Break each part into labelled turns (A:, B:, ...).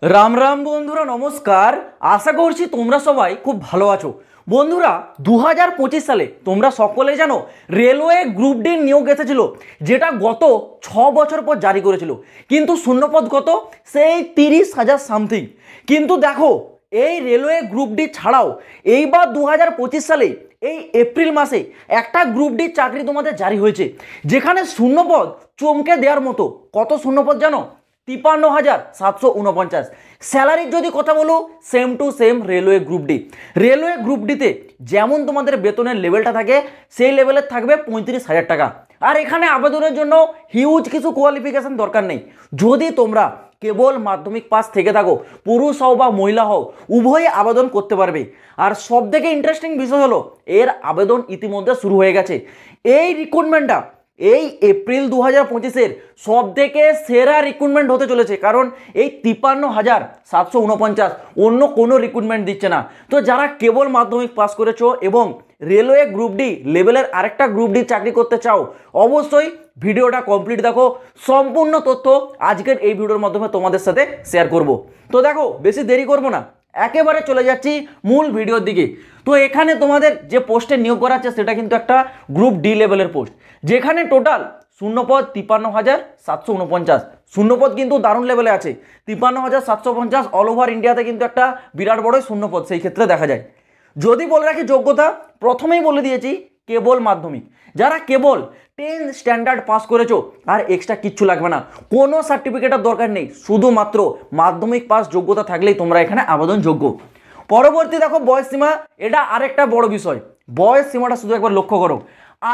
A: রাম রাম বন্ধুরা, নমস্কার। আশা করছি তোমরা সবাই খুব ভালো আছো। বন্ধুরা, 2025 সালে তোমরা সকলে জানো রেলওয়ে গ্রুপ ডি নিয়োগ এসেছিল, যেটা গত 6 বছর পর জারি করেছিল। কিন্তু শূন্যপদ কত? সেই 30,000 সামথিং। কিন্তু দেখো, এই রেলওয়ে গ্রুপ ডি ছাড়াও এইবার 2025 সালে এই এপ্রিল মাসে একটা গ্রুপ ডি চাকরি তোমাদের জারি হয়েছে, যেখানে শূন্যপদ চমকে দেওয়ার মতো। কত শূন্যপদ জানো? 53,749। স্যালারির যদি কথা বলো, same to same railway group D. Railway group ডিতে যেমন তোমাদের বেতনের লেভেলটা থাকে, সেই লেভেলের থাকবে 35,000 টাকা। আর এখানে আবেদনের জন্য হিউজ কিছু কোয়ালিফিকেশন দরকার নেই। যদি তোমরা কেবল মাধ্যমিক পাস থেকে থাকো, পুরুষ হও বা মহিলা হও, উভয়ই আবেদন করতে পারবে। আর সব থেকে ইন্টারেস্টিং বিষয় হলো, এর আবেদন ইতিমধ্যে শুরু হয়ে গেছে। এই রিক্রুটমেন্টটা এই এপ্রিল 2025-এর সব থেকে সেরা রিক্রুটমেন্ট হতে চলেছে, কারণ এই 53,749 অন্য কোনো রিক্রুটমেন্ট দিচ্ছে না। তো যারা কেবল মাধ্যমিক পাস করেছো এবং রেলওয়ে গ্রুপ ডি লেভেলের আরেকটা গ্রুপ ডি চাকরি করতে চাও, অবশ্যই ভিডিওটা কমপ্লিট দেখো। সম্পূর্ণ তথ্য আজকের এই ভিডিওর মাধ্যমে তোমাদের সাথে শেয়ার করব। তো দেখো, বেশি দেরি করব না, একেবারে চলে যাচ্ছি মূল ভিডিওর দিকে। তো এখানে তোমাদের যে পোস্টে নিয়োগ করা আছে, সেটা কিন্তু একটা গ্রুপ ডি লেভেলের পোস্ট, যেখানে টোটাল শূন্যপদ 53,749। শূন্যপদ কিন্তু দারুণ লেভেলে আছে। 53,750 অল ওভার ইন্ডিয়াতে কিন্তু একটা বিরাট বড় শূন্যপদ সেই ক্ষেত্রে দেখা যায়। যদি বলে রাখি যোগ্যতা, প্রথমেই বলে দিয়েছি কেবল মাধ্যমিক। যারা কেবল 10 স্ট্যান্ডার্ড পাস করেছো, আর এক্সট্রা কিচ্ছু লাগবে না, কোনো সার্টিফিকেটের দরকার নেই, শুধুমাত্র মাধ্যমিক পাস যোগ্যতা থাকলেই তোমরা এখানে আবেদন যোগ্য। পরবর্তী দেখো, বয়স সীমা। এটা আরেকটা বড় বিষয়। বয়স সীমাটা শুধু একবার লক্ষ্য করো,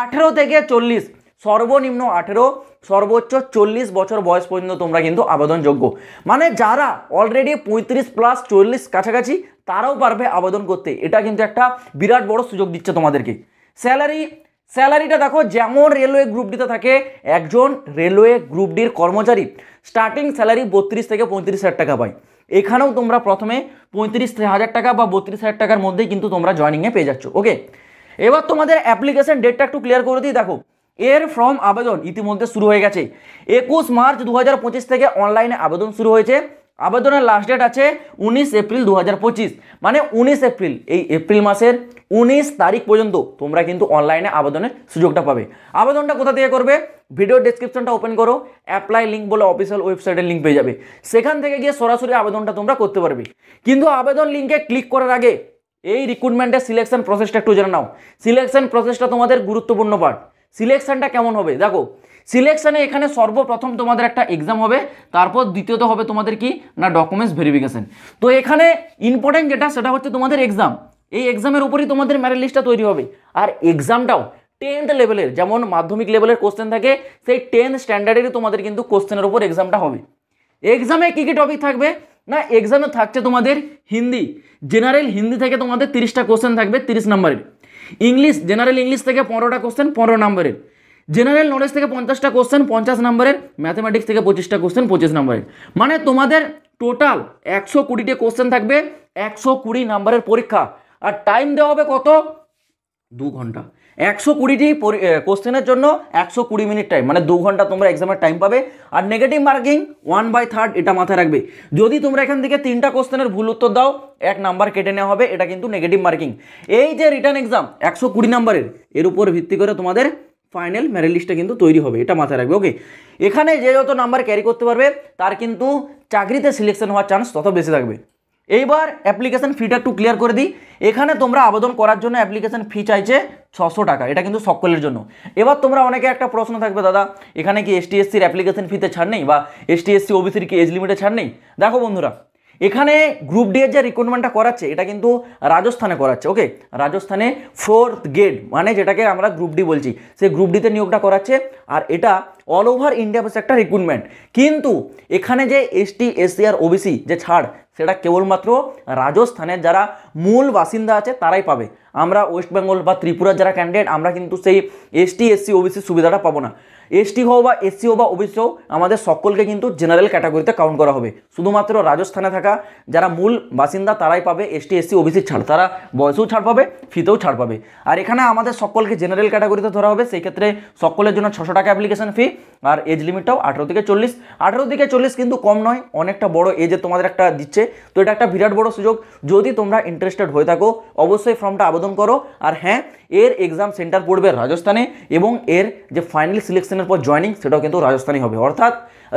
A: 18 থেকে 40, সর্বনিম্ন 18, সর্বোচ্চ 40 বছর বয়স পর্যন্ত তোমরা কিন্তু আবেদন যোগ্য। মানে যারা অলরেডি 35 প্লাস 40 কাছাকাছি, তারাও পারবে আবেদন করতে। এটা কিন্তু একটা বিরাট বড় সুযোগ দিচ্ছে তোমাদেরকে। স্যালারিটা দেখো, যেমন রেলওয়ে গ্রুপ ডিতে থাকে, একজন রেলওয়ে গ্রুপ ডির কর্মচারী স্টার্টিং স্যালারি 32 থেকে 35,000 টাকা পায়। এখানেও তোমরা প্রথমে 35,000 টাকা বা 32,000 টাকার মধ্যেই কিন্তু তোমরা জয়নিংয়ে পেয়ে যাচ্ছ। ওকে, এবার তোমাদের অ্যাপ্লিকেশন ডেটটা একটু ক্লিয়ার করে দিই। দেখো, এর ফর্ম আবেদন ইতিমধ্যে শুরু হয়ে গেছে। 21 মার্চ 2025 থেকে অনলাইনে আবেদন শুরু হয়েছে। আবেদনের লাস্ট ডেট আছে 19 এপ্রিল 2025। মানে 19 এপ্রিল, এই এপ্রিল মাসের 19 তারিখ পর্যন্ত তোমরা কিন্তু অনলাইনে আবেদনের সুযোগটা পাবে। আবেদনটা কোথা থেকে করবে? ভিডিও ডেসক্রিপশনটা ওপেন করো, অ্যাপ্লাই লিঙ্ক বলে অফিসিয়াল ওয়েবসাইটের লিঙ্ক পেয়ে যাবে। সেখান থেকে গিয়ে সরাসরি আবেদনটা তোমরা করতে পারবে। কিন্তু আবেদন লিঙ্কে ক্লিক করার আগে এই রিক্রুটমেন্টের সিলেকশন প্রসেসটা একটু জেনে নাও। সিলেকশন প্রসেসটা তোমাদের গুরুত্বপূর্ণ পার্ট। সিলেকশনটা কেমন হবে দেখো, সিলেকশনে এখানে সর্বপ্রথম তোমাদের একটা এক্সাম হবে, তারপর দ্বিতীয়ত হবে তোমাদের কি না ডকুমেন্টস ভেরিফিকেশন। তো এখানে ইম্পর্টেন্ট যেটা, সেটা হচ্ছে তোমাদের এক্সাম। এই এক্সামের উপরই তোমাদের মেরিট লিস্টটা তৈরি হবে। আর এক্সামটাও 10th লেভেলের, যেমন মাধ্যমিক লেভেলের কোশ্চেন থাকে, সেই 10th স্ট্যান্ডার্ডেরই তোমাদের কিন্তু কোশ্চেনের উপর এক্সামটা হবে। এক্সামে কী কী টপিক থাকবে না, এক্সামে থাকছে তোমাদের হিন্দি, জেনারেল হিন্দি থেকে তোমাদের 30টা কোশ্চেন থাকবে 30 নম্বরের। ইংলিশ, জেনারেল ইংলিশ থেকে 15টা কোশ্চেন 15 নম্বরের। জেনারেল নলেজ থেকে 50টা কোশ্চেন 50 নম্বরের। ম্যাথমেটিক্স থেকে 25টা কোশ্চেন 25 নম্বরের। মানে তোমাদের টোটাল 120টা কোশ্চেন থাকবে, 120 নম্বরের পরীক্ষা। আর টাইম দেওয়া হবে কত? 2 ঘন্টা। 120টি কোশ্চেনের জন্য 120 মিনিট টাইম, মানে 2 ঘন্টা তোমরা এক্সামের টাইম পাবে। আর নেগেটিভ মার্কিং 1/3, এটা মাথায় রাখবে। যদি তোমরা এখান থেকে 3টা কোশ্চেনের ভুল উত্তর দাও, 1 নাম্বার কেটে নেওয়া হবে, এটা কিন্তু নেগেটিভ মার্কিং। এই যে রিটার্ন এক্সাম 120 নম্বরের, এর উপর ভিত্তি করে তোমাদের ফাইনাল মেরিট লিস্টটা কিন্তু তৈরি হবে, এটা মাথায় রাখবে। ওকে, এখানে যে যত নাম্বার ক্যারি করতে পারবে, তার কিন্তু চাকরিতে সিলেকশন হওয়ার চান্স তত বেশি থাকবে। এইবার অ্যাপ্লিকেশন ফিটা একটু ক্লিয়ার করে দিই। এখানে তোমরা আবেদন করার জন্য অ্যাপ্লিকেশন ফি চাইছে 600 টাকা, এটা কিন্তু সকলের জন্য। এবার তোমরা অনেকে একটা প্রশ্ন থাকবে, দাদা এখানে কি এসটি এসসির অ্যাপ্লিকেশন ফিতে ছাড় নেই, বা এসটি এসসি ওবিসির কি এজ লিমিটে ছাড় নেই? দেখো বন্ধুরা, এখানে গ্রুপ ডি এর যে রিক্রুটমেন্টটা করাচ্ছে, এটা কিন্তু রাজস্থানে করাচ্ছে। ওকে, রাজস্থানে 4th গ্রেড, মানে যেটাকে আমরা গ্রুপ ডি বলছি, সেই গ্রুপ ডিতে নিয়োগটা করাচ্ছে। আর এটা অল ওভার ইন্ডিয়া বেস একটা রিক্রুটমেন্ট। কিন্তু এখানে যে এসটি এসসি আর ওবিসি যে ছাড়, সেটা কেবলমাত্র রাজস্থানের যারা মূল বাসিন্দা আছে তারাই পাবে। আমরা ওয়েস্ট বেঙ্গল বা ত্রিপুরার যারা ক্যান্ডিডেট, আমরা কিন্তু সেই এসটি এসসি ওবিসি সুবিধাটা পাবো না। এসটি হও বা এসসি হও বা ওবিসি হও, আমাদের সকলকে কিন্তু জেনারেল ক্যাটাগরিতে কাউন্ট করা হবে। শুধুমাত্র রাজস্থানে থাকা যারা মূল বাসিন্দা তারাই পাবে এসটি এসসি ওবিসি ছাড়, তারা বয়সেও ছাড় পাবে, ফিতেও ছাড় পাবে। আর এখানে আমাদের সকলকে জেনারেল ক্যাটাগরিতে ধরা হবে, সেই ক্ষেত্রে সকলের জন্য 600 টাকা অ্যাপ্লিকেশন ফি। আর এজ লিমিটটাও 18 থেকে 40। 18 থেকে 40 কিন্তু কম নয়, অনেকটা বড় এজে তোমাদের একটা দিচ্ছে। তো এটা একটা বিরাট বড় সুযোগ। যদি তোমরা ইন্টারেস্টেড হয়ে থাকো অবশ্যই ফর্মটা আবেদন করো। আর হ্যাঁ, এর এক্সাম সেন্টার পড়বে রাজস্থানে এবং এর যে ফাইনাল সিলেকশনের পর জয়নিং সেটাও কিন্তু রাজস্থানই হবে। অর্থাৎ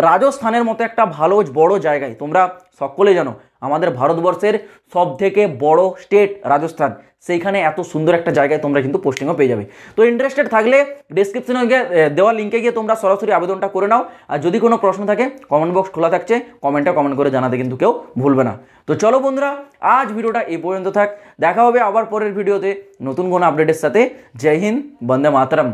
A: রাজস্থানের মতো একটা ভালো বড় জায়গায়, তোমরা সকলে জানো আমাদের ভারতবর্ষের সব থেকে বড় স্টেট রাজস্থান, সেইখানে এত সুন্দর একটা জায়গায় তোমরা কিন্তু পোস্টিংও পেয়ে যাবে। তো ইন্টারেস্টেড থাকলে ডিসক্রিপশনে গিয়ে দেওয়া লিঙ্কে গিয়ে তোমরা সরাসরি আবেদনটা করে নাও। আর যদি কোনো প্রশ্ন থাকে কমেন্ট বক্স খোলা থাকছে, কমেন্ট করে জানাতে কিন্তু কেউ ভুলবে না। তো চলো বন্ধুরা, আজ ভিডিওটা এই পর্যন্ত থাক। দেখা হবে আবার পরের ভিডিওতে নতুন কোনো আপডেটের সাথে। জয় হিন্দ, বন্দে মাতরম।